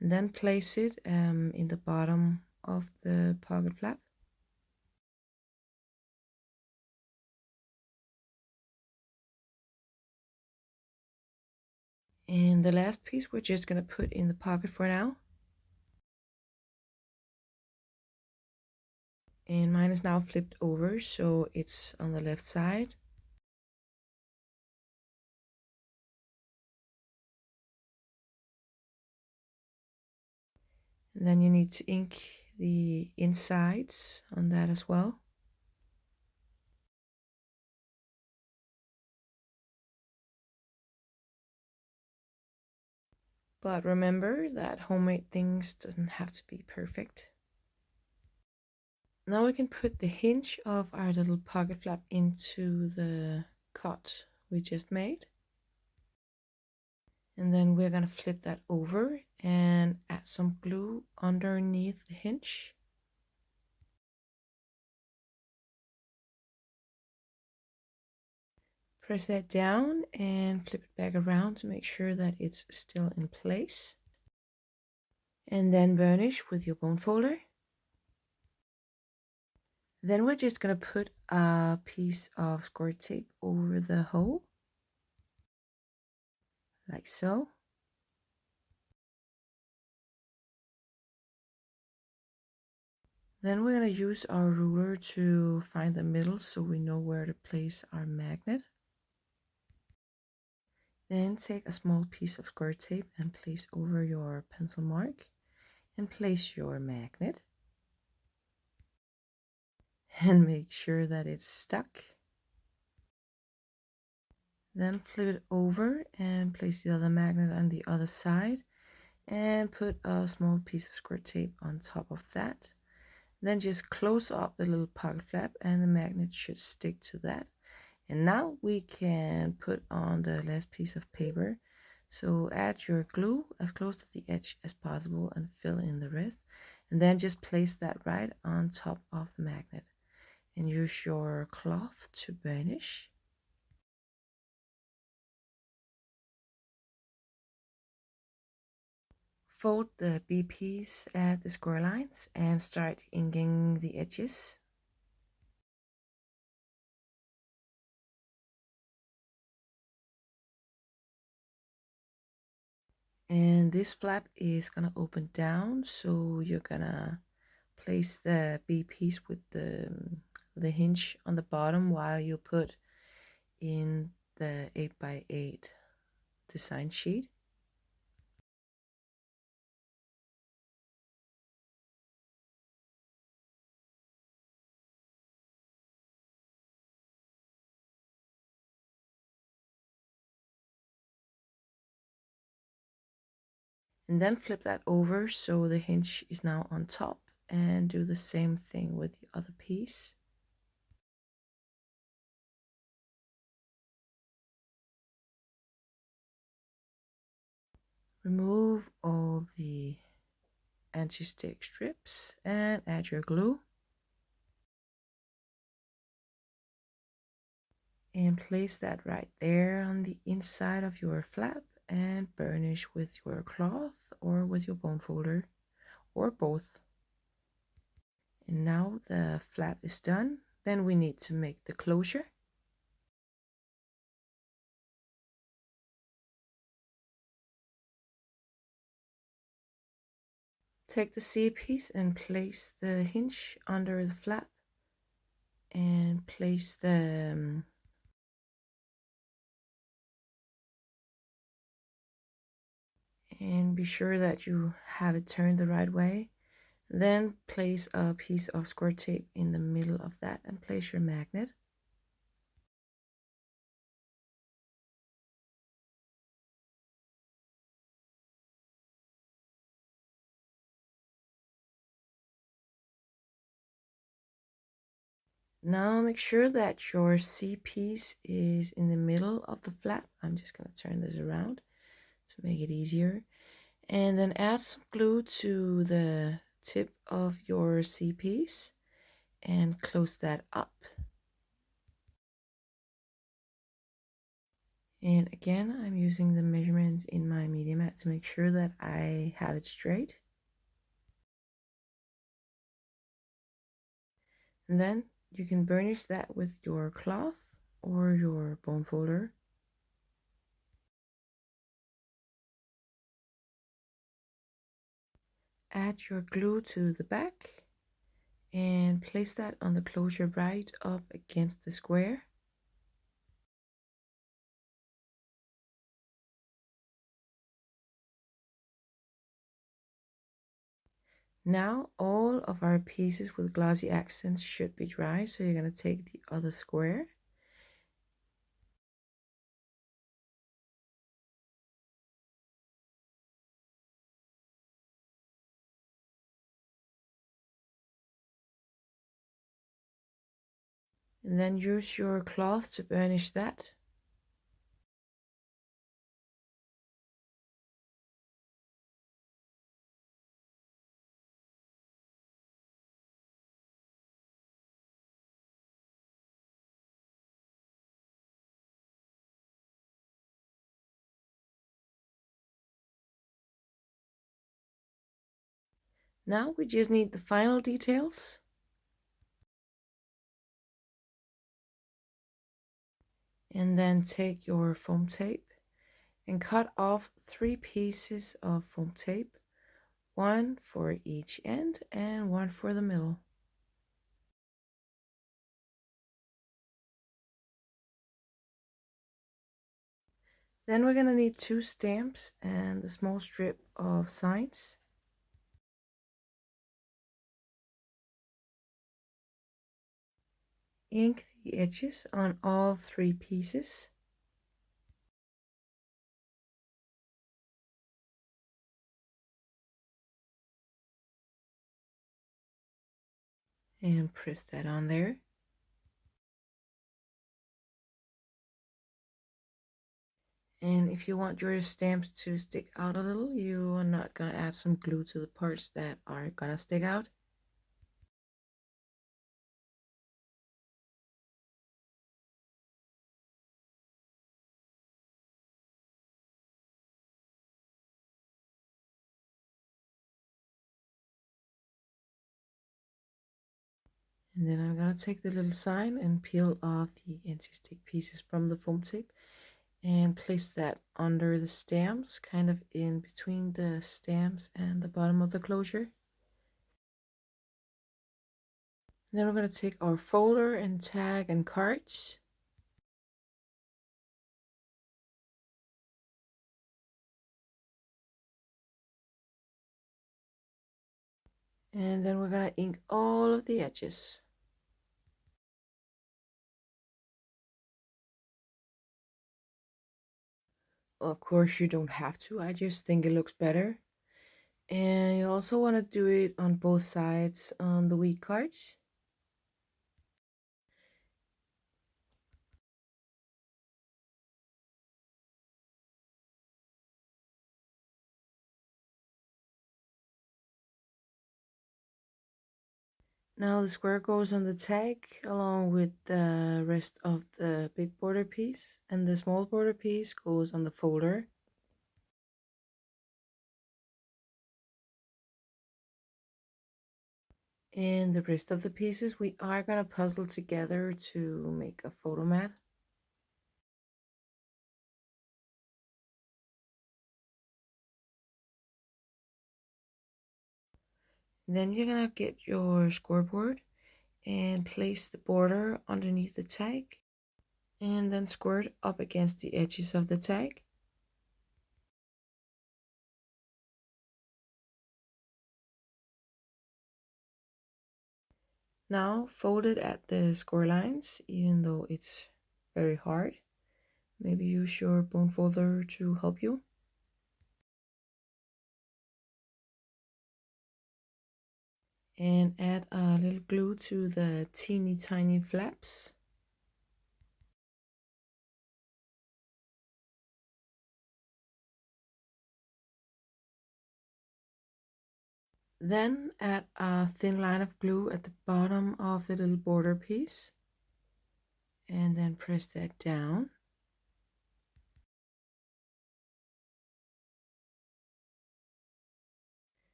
And then place it in the bottom of the pocket flap. And the last piece we're just going to put in the pocket for now. And mine is now flipped over, so it's on the left side. And then you need to ink the insides on that as well. But remember that homemade things doesn't have to be perfect. Now we can put the hinge of our little pocket flap into the cut we just made. And then we're going to flip that over and add some glue underneath the hinge. Press that down and flip it back around to make sure that it's still in place. And then burnish with your bone folder. Then we're just going to put a piece of score tape over the hole, like so. Then we're going to use our ruler to find the middle so we know where to place our magnet. Then take a small piece of score tape and place over your pencil mark and place your magnet. And make sure that it's stuck. Then flip it over and place the other magnet on the other side and put a small piece of score tape on top of that. Then just close up the little pocket flap and the magnet should stick to that. And now we can put on the last piece of paper. So add your glue as close to the edge as possible and fill in the rest. And then just place that right on top of the magnet. And use your cloth to burnish. Fold the B piece at the square lines and start inking the edges. And this flap is gonna open down, so you're gonna place the B piece with the the hinge on the bottom while you put in the 8x8 design sheet. And then flip that over so the hinge is now on top, and do the same thing with the other piece. Remove all the anti-stick strips and add your glue. And place that right there on the inside of your flap and burnish with your cloth or with your bone folder or both. And now the flap is done. Then we need to make the closure. Take the C piece and place the hinge under the flap and place the and be sure that you have it turned the right way. Then place a piece of squirt tape in the middle of that and place your magnet. Now make sure that your C piece is in the middle of the flap. I'm just going to turn this around to make it easier. And then add some glue to the tip of your C piece and close that up. And again, I'm using the measurements in my media mat to make sure that I have it straight. And then you can burnish that with your cloth or your bone folder. Add your glue to the back and place that on the closure right up against the square. Now all of our pieces with glossy accents should be dry, so you're going to take the other square and then use your cloth to burnish that. Now we just need the final details. And then take your foam tape and cut off 3 pieces of foam tape, 1 for each end and 1 for the middle. Then we're going to need 2 stamps and a small strip of signs. Ink the edges on all 3 pieces. And press that on there. And if you want your stamps to stick out a little, you are not going to add some glue to the parts that are going to stick out. And then I'm going to take the little sign and peel off the anti-stick pieces from the foam tape and place that under the stamps, kind of in between the stamps and the bottom of the closure. Then we're going to take our folder and tag and cards. And then we're going to ink all of the edges. Of course, you don't have to. I just think it looks better. And you also want to do it on both sides on the wheat cards. Now the square goes on the tag along with the rest of the big border piece, and the small border piece goes on the folder. And the rest of the pieces we are going to puzzle together to make a photo mat. Then you're going to get your scoreboard and place the border underneath the tag, and then squirt up against the edges of the tag. Now fold it at the score lines, even though it's very hard. Maybe use your bone folder to help you. And add a little glue to the teeny tiny flaps. Then add a thin line of glue at the bottom of the little border piece. And then press that down.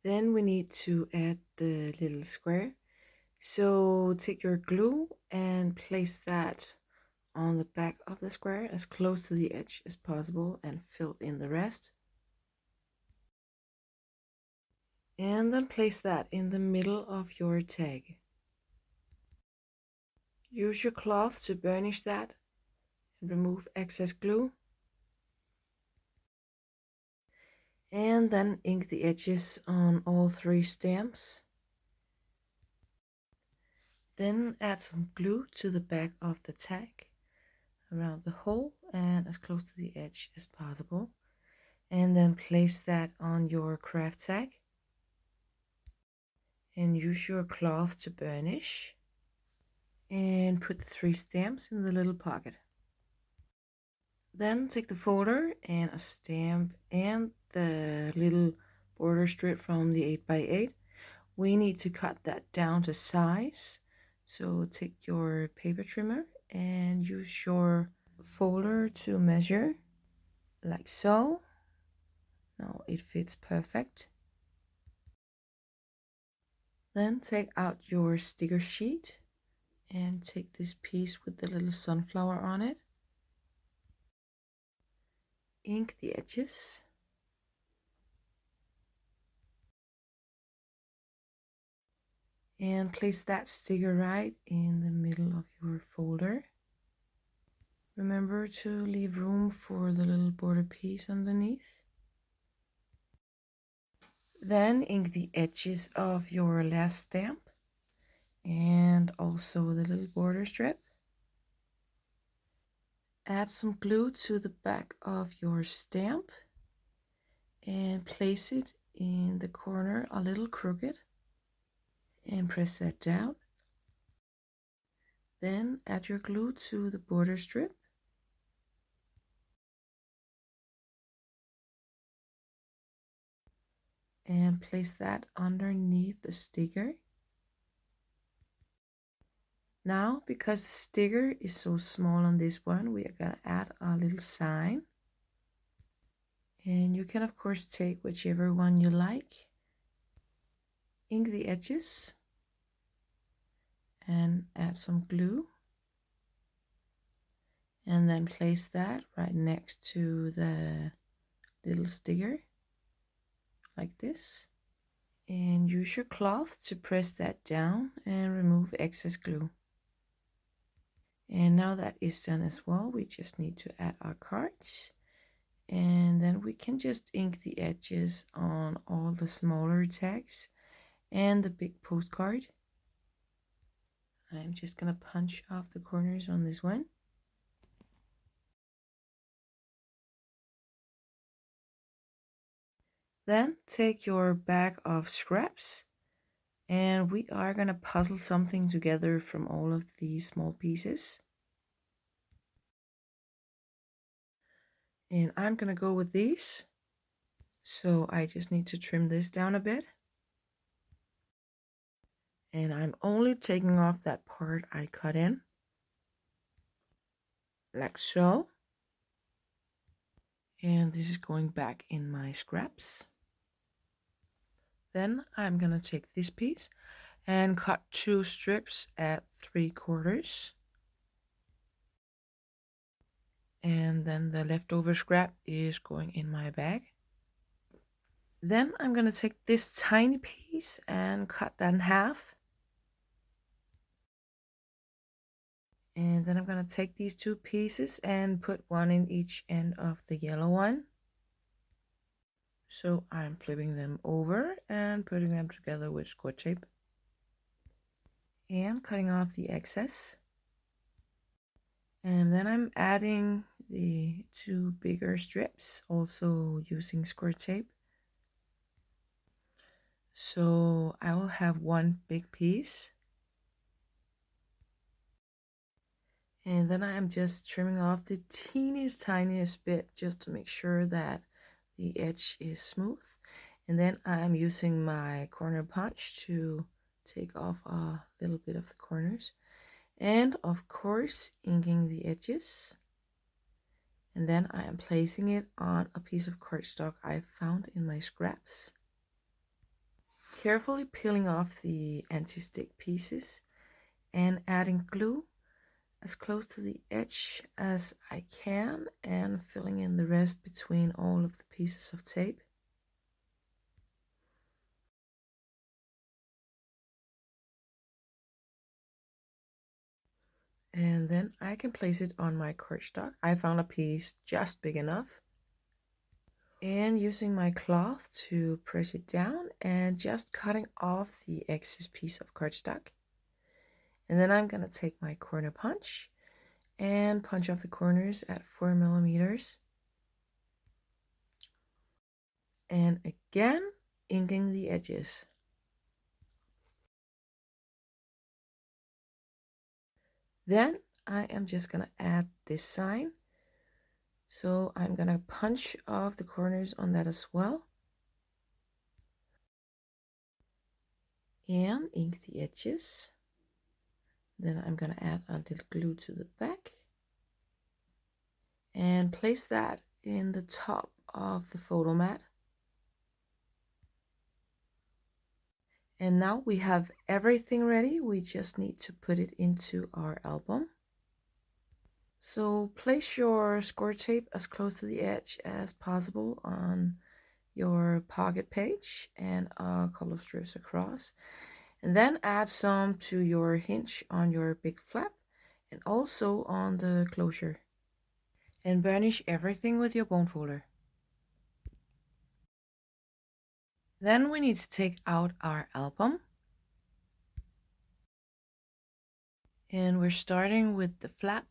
Then we need to add the little square. So take your glue and place that on the back of the square as close to the edge as possible and fill in the rest. And then place that in the middle of your tag. Use your cloth to burnish that and remove excess glue. And then ink the edges on all 3 stamps. Then add some glue to the back of the tag around the hole and as close to the edge as possible. And then place that on your craft tag. And use your cloth to burnish. And put the 3 stamps in the little pocket. Then take the folder and a stamp and the little border strip from the 8x8. We need to cut that down to size. So take your paper trimmer and use your folder to measure like so. Now it fits perfect. Then take out your sticker sheet and take this piece with the little sunflower on it. Ink the edges. And place that sticker right in the middle of your folder. Remember to leave room for the little border piece underneath. Then ink the edges of your last stamp and also the little border strip. Add some glue to the back of your stamp and place it in the corner a little crooked and press that down. Then add your glue to the border strip. And place that underneath the sticker. Now, because the sticker is so small on this one, we are going to add a little sign. And you can, of course, take whichever one you like. Ink the edges. And add some glue. And then place that right next to the little sticker. Like this. And use your cloth to press that down and remove excess glue. And now that is done as well, we just need to add our cards. And then we can just ink the edges on all the smaller tags and the big postcard. I'm just gonna punch off the corners on this one. Then take your bag of scraps and we are gonna puzzle something together from all of these small pieces. And I'm gonna go with these. So I just need to trim this down a bit. And I'm only taking off that part I cut in. Like so. And this is going back in my scraps. Then I'm gonna take this piece and cut 2 strips at 3/4. And then the leftover scrap is going in my bag. Then I'm gonna take this tiny piece and cut that in half. And then I'm gonna take these 2 pieces and put one in each end of the yellow one. So I'm flipping them over and putting them together with scotch tape. And cutting off the excess. And then I'm adding the 2 bigger strips, also using scotch tape. So I will have 1 big piece. And then I am just trimming off the tiniest bit just to make sure that the edge is smooth. And then I'm using my corner punch to take off a little bit of the corners. And of course, inking the edges. And then I am placing it on a piece of cardstock I found in my scraps. Carefully peeling off the anti-stick pieces and adding glue as close to the edge as I can and filling in the rest between all of the pieces of tape. And then I can place it on my cardstock. I found a piece just big enough. And using my cloth to press it down and just cutting off the excess piece of cardstock. And then I'm gonna take my corner punch and punch off the corners at 4 millimeters. And again, inking the edges. Then I am just gonna add this sign. So I'm gonna punch off the corners on that as well. And ink the edges. Then I'm gonna add a little glue to the back. And place that in the top of the photo mat. And now we have everything ready. We just need to put it into our album. So place your score tape as close to the edge as possible on your pocket page and a couple of strips across. And then add some to your hinge on your big flap and also on the closure. And burnish everything with your bone folder. Then we need to take out our album. And we're starting with the flap.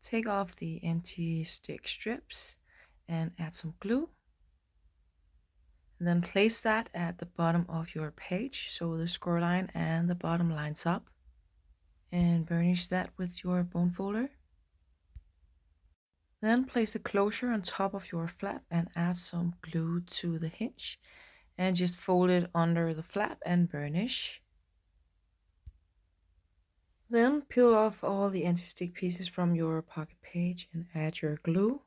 Take off the anti-stick strips and add some glue. And then place that at the bottom of your page so the score line and the bottom lines up. And burnish that with your bone folder. Then place the closure on top of your flap and add some glue to the hinge. And just fold it under the flap and burnish. Then peel off all the anti-stick pieces from your pocket page and add your glue.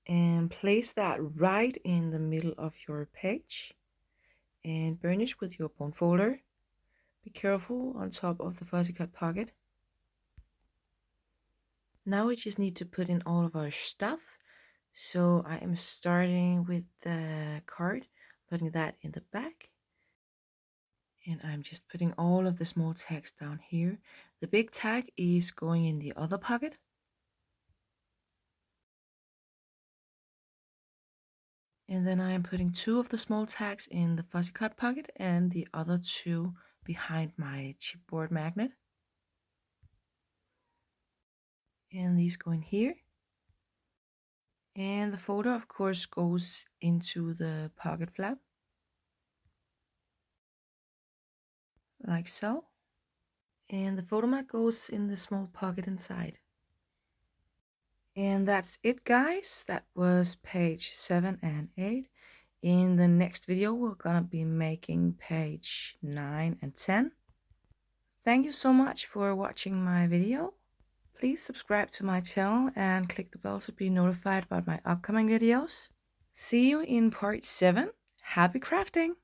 And place that right in the middle of your page. And burnish with your bone folder. Be careful on top of the fuzzy cut pocket. Now we just need to put in all of our stuff. So I am starting with the card, putting that in the back. And I'm just putting all of the small tags down here. The big tag is going in the other pocket. And then I am putting 2 of the small tags in the fuzzy cut pocket and the other 2 behind my chipboard magnet. And these go in here. And the folder, of course, goes into the pocket flap. Like so. And the photo mat goes in the small pocket inside. And that's it, guys. That was page 7 and 8. In the next video, we're gonna be making page 9 and 10. Thank you so much for watching my video. Please subscribe to my channel and click the bell to be notified about my upcoming videos. See you in part 7. Happy crafting!